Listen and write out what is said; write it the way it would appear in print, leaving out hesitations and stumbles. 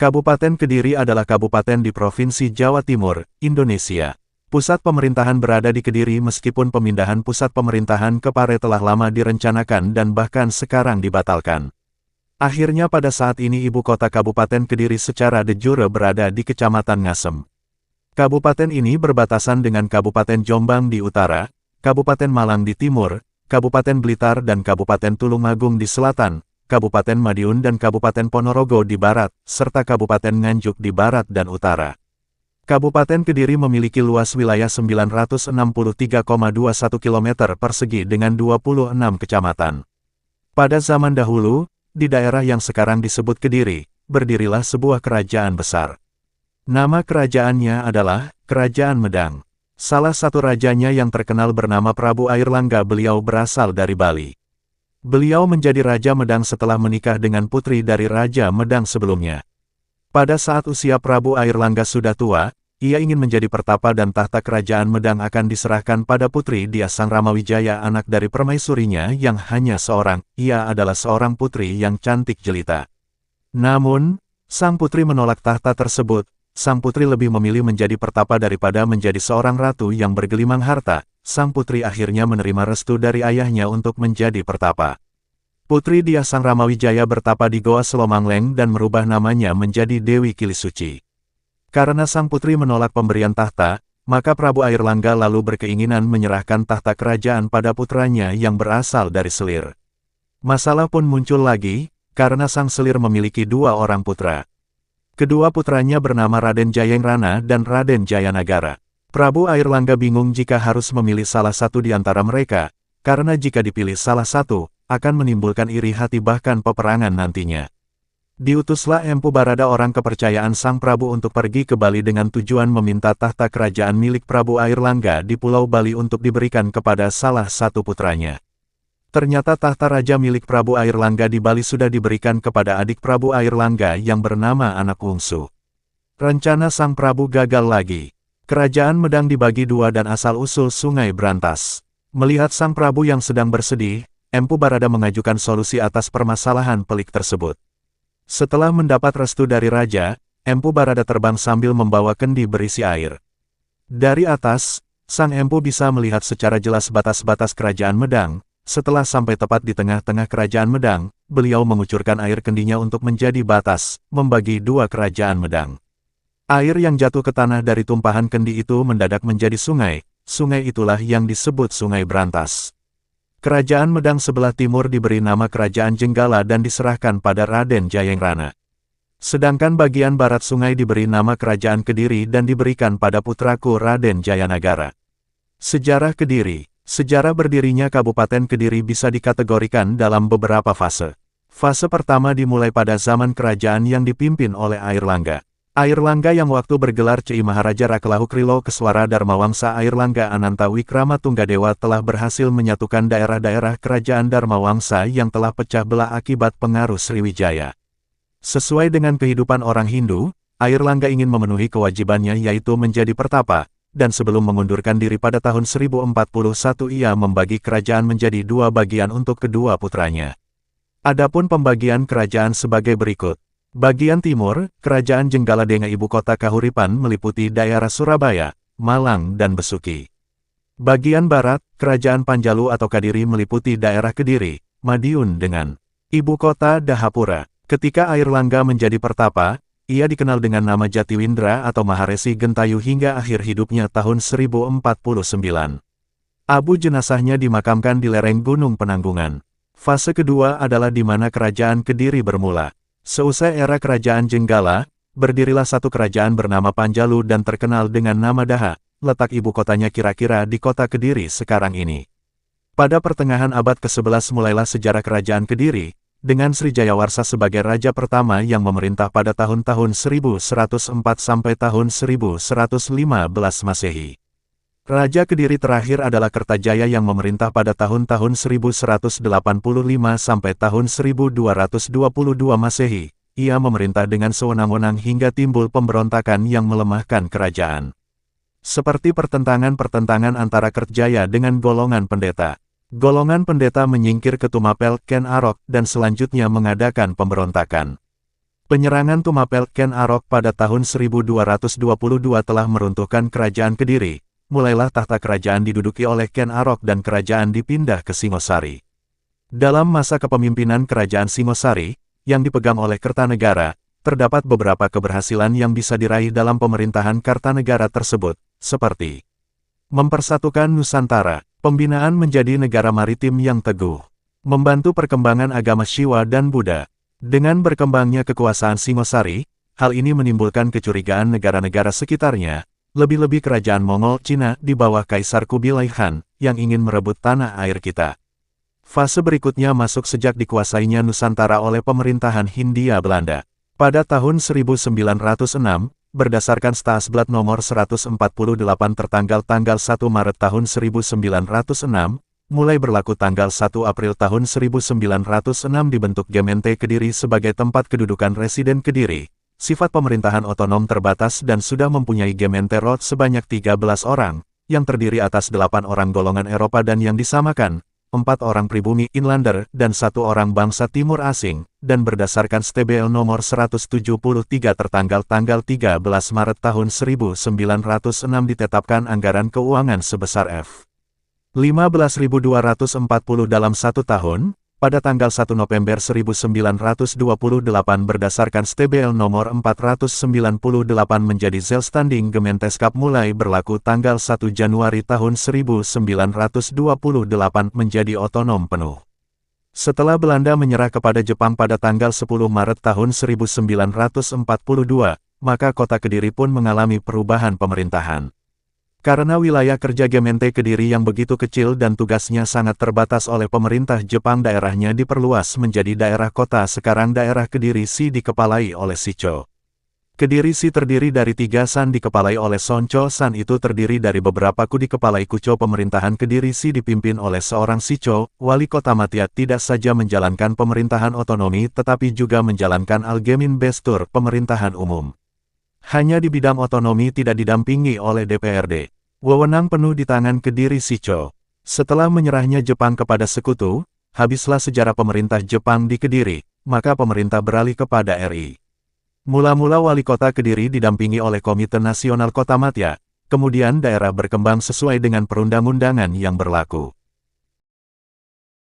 Kabupaten Kediri adalah kabupaten di Provinsi Jawa Timur, Indonesia. Pusat pemerintahan berada di Kediri meskipun pemindahan pusat pemerintahan ke Pare telah lama direncanakan dan bahkan sekarang dibatalkan. Akhirnya pada saat ini ibu kota Kabupaten Kediri secara de jure berada di Kecamatan Ngasem. Kabupaten ini berbatasan dengan Kabupaten Jombang di utara, Kabupaten Malang di timur, Kabupaten Blitar dan Kabupaten Tulungagung di selatan, Kabupaten Madiun dan Kabupaten Ponorogo di barat, serta Kabupaten Nganjuk di barat dan utara. Kabupaten Kediri memiliki luas wilayah 963,21 km persegi dengan 26 kecamatan. Pada zaman dahulu, di daerah yang sekarang disebut Kediri, berdirilah sebuah kerajaan besar. Nama kerajaannya adalah Kerajaan Medang. Salah satu rajanya yang terkenal bernama Prabu Airlangga, beliau berasal dari Bali. Beliau menjadi Raja Medang setelah menikah dengan putri dari Raja Medang sebelumnya. Pada saat usia Prabu Airlangga sudah tua, ia ingin menjadi pertapa dan tahta kerajaan Medang akan diserahkan pada putri dia Sang Ramawijaya, anak dari permaisurinya yang hanya seorang. Ia adalah seorang putri yang cantik jelita. Namun, sang putri menolak tahta tersebut. Sang putri lebih memilih menjadi pertapa daripada menjadi seorang ratu yang bergelimang harta. Sang putri akhirnya menerima restu dari ayahnya untuk menjadi pertapa. Putri dia Sang Ramawijaya bertapa di Goa Selomangleng dan merubah namanya menjadi Dewi Kilisuci. Karena sang putri menolak pemberian tahta, maka Prabu Airlangga lalu berkeinginan menyerahkan tahta kerajaan pada putranya yang berasal dari Selir. Masalah pun muncul lagi, karena sang Selir memiliki dua orang putra. Kedua putranya bernama Raden Jayengrana dan Raden Jayanagara. Prabu Airlangga bingung jika harus memilih salah satu di antara mereka, karena jika dipilih salah satu, akan menimbulkan iri hati bahkan peperangan nantinya. Diutuslah Empu Barada, orang kepercayaan sang Prabu, untuk pergi ke Bali dengan tujuan meminta tahta kerajaan milik Prabu Airlangga di Pulau Bali untuk diberikan kepada salah satu putranya. Ternyata tahta raja milik Prabu Airlangga di Bali sudah diberikan kepada adik Prabu Airlangga yang bernama Anak Wungsu. Rencana sang Prabu gagal lagi. Kerajaan Medang dibagi dua dan asal-usul Sungai Brantas. Melihat sang Prabu yang sedang bersedih, Empu Barada mengajukan solusi atas permasalahan pelik tersebut. Setelah mendapat restu dari raja, Empu Barada terbang sambil membawa kendi berisi air. Dari atas, sang Empu bisa melihat secara jelas batas-batas kerajaan Medang. Setelah sampai tepat di tengah-tengah kerajaan Medang, beliau mengucurkan air kendinya untuk menjadi batas, membagi dua kerajaan Medang. Air yang jatuh ke tanah dari tumpahan kendi itu mendadak menjadi sungai. Sungai itulah yang disebut Sungai Brantas. Kerajaan Medang sebelah timur diberi nama Kerajaan Jenggala dan diserahkan pada Raden Jayengrana. Sedangkan bagian barat sungai diberi nama Kerajaan Kediri dan diberikan pada putraku Raden Jayanagara. Sejarah Kediri. Sejarah berdirinya Kabupaten Kediri bisa dikategorikan dalam beberapa fase. Fase pertama dimulai pada zaman kerajaan yang dipimpin oleh Airlangga. Airlangga yang waktu bergelar Cei Maharaja Rakelahu Krilo Keswara Dharmawangsa Airlangga Ananta Wikrama Tunggadewa telah berhasil menyatukan daerah-daerah kerajaan Dharmawangsa yang telah pecah belah akibat pengaruh Sriwijaya. Sesuai dengan kehidupan orang Hindu, Airlangga ingin memenuhi kewajibannya yaitu menjadi pertapa, dan sebelum mengundurkan diri pada tahun 1041 ia membagi kerajaan menjadi dua bagian untuk kedua putranya. Adapun pembagian kerajaan sebagai berikut. Bagian timur, Kerajaan Jenggala dengan ibu kota Kahuripan meliputi daerah Surabaya, Malang dan Besuki. Bagian barat, Kerajaan Panjalu atau Kadiri meliputi daerah Kediri, Madiun dengan ibu kota Dahapura. Ketika Airlangga menjadi pertapa, ia dikenal dengan nama Jatiwindra atau Maharesi Gentayu hingga akhir hidupnya tahun 1049. Abu jenazahnya dimakamkan di lereng Gunung Penanggungan. Fase kedua adalah di mana Kerajaan Kediri bermula. Seusai era Kerajaan Jenggala, berdirilah satu kerajaan bernama Panjalu dan terkenal dengan nama Daha, letak ibu kotanya kira-kira di kota Kediri sekarang ini. Pada pertengahan abad ke-11 mulailah sejarah Kerajaan Kediri, dengan Sri Jayawarsa sebagai raja pertama yang memerintah pada tahun-tahun 1104 sampai tahun 1115 Masehi. Raja Kediri terakhir adalah Kertajaya yang memerintah pada tahun-tahun 1185 sampai tahun 1222 Masehi. Ia memerintah dengan sewenang-wenang hingga timbul pemberontakan yang melemahkan kerajaan. Seperti pertentangan-pertentangan antara Kertajaya dengan golongan pendeta. Golongan pendeta menyingkir ke Tumapel, Ken Arok, dan selanjutnya mengadakan pemberontakan. Penyerangan Tumapel Ken Arok pada tahun 1222 telah meruntuhkan kerajaan Kediri. Mulailah tahta kerajaan diduduki oleh Ken Arok dan kerajaan dipindah ke Singosari. Dalam masa kepemimpinan kerajaan Singosari, yang dipegang oleh Kertanegara, terdapat beberapa keberhasilan yang bisa diraih dalam pemerintahan Kartanegara tersebut, seperti mempersatukan Nusantara, pembinaan menjadi negara maritim yang teguh, membantu perkembangan agama Shiwa dan Buddha. Dengan berkembangnya kekuasaan Singosari, hal ini menimbulkan kecurigaan negara-negara sekitarnya, lebih-lebih kerajaan Mongol Cina di bawah Kaisar Kubilai Khan, yang ingin merebut tanah air kita. Fase berikutnya masuk sejak dikuasainya Nusantara oleh pemerintahan Hindia Belanda. Pada tahun 1906, berdasarkan Statsblad nomor 148 tertanggal tanggal 1 Maret tahun 1906, mulai berlaku tanggal 1 April tahun 1906 dibentuk Gemeente Kediri sebagai tempat kedudukan residen Kediri, sifat pemerintahan otonom terbatas dan sudah mempunyai Gemeente Road sebanyak 13 orang, yang terdiri atas 8 orang golongan Eropa dan yang disamakan, 4 orang pribumi Inlander dan 1 orang bangsa Timur asing, dan berdasarkan STBL nomor 173 tertanggal tanggal 13 Maret tahun 1906 ditetapkan anggaran keuangan sebesar Rp15.240 dalam 1 tahun, pada tanggal 1 November 1928 berdasarkan STBL nomor 498 menjadi Zelstanding Gemeenteskap mulai berlaku tanggal 1 Januari tahun 1928 menjadi otonom penuh. Setelah Belanda menyerah kepada Jepang pada tanggal 10 Maret tahun 1942, maka kota Kediri pun mengalami perubahan pemerintahan. Karena wilayah kerja Gemeente Kediri yang begitu kecil dan tugasnya sangat terbatas oleh pemerintah Jepang, daerahnya diperluas menjadi daerah kota. Sekarang daerah Kediri Si dikepalai oleh Sicho. Kediri Si terdiri dari 3 san dikepalai oleh Soncho. San itu terdiri dari beberapa ku dikepalai Kucho. Pemerintahan Kediri Si dipimpin oleh seorang Sicho. Wali kota Matia tidak saja menjalankan pemerintahan otonomi tetapi juga menjalankan Algemin Bestur, pemerintahan umum. Hanya di bidang otonomi tidak didampingi oleh DPRD. Wewenang penuh di tangan Kediri Sicho. Setelah menyerahnya Jepang kepada sekutu, habislah sejarah pemerintah Jepang di Kediri, maka pemerintah beralih kepada RI. Mula-mula wali kota Kediri didampingi oleh Komite Nasional Kota Matia, kemudian daerah berkembang sesuai dengan perundang-undangan yang berlaku.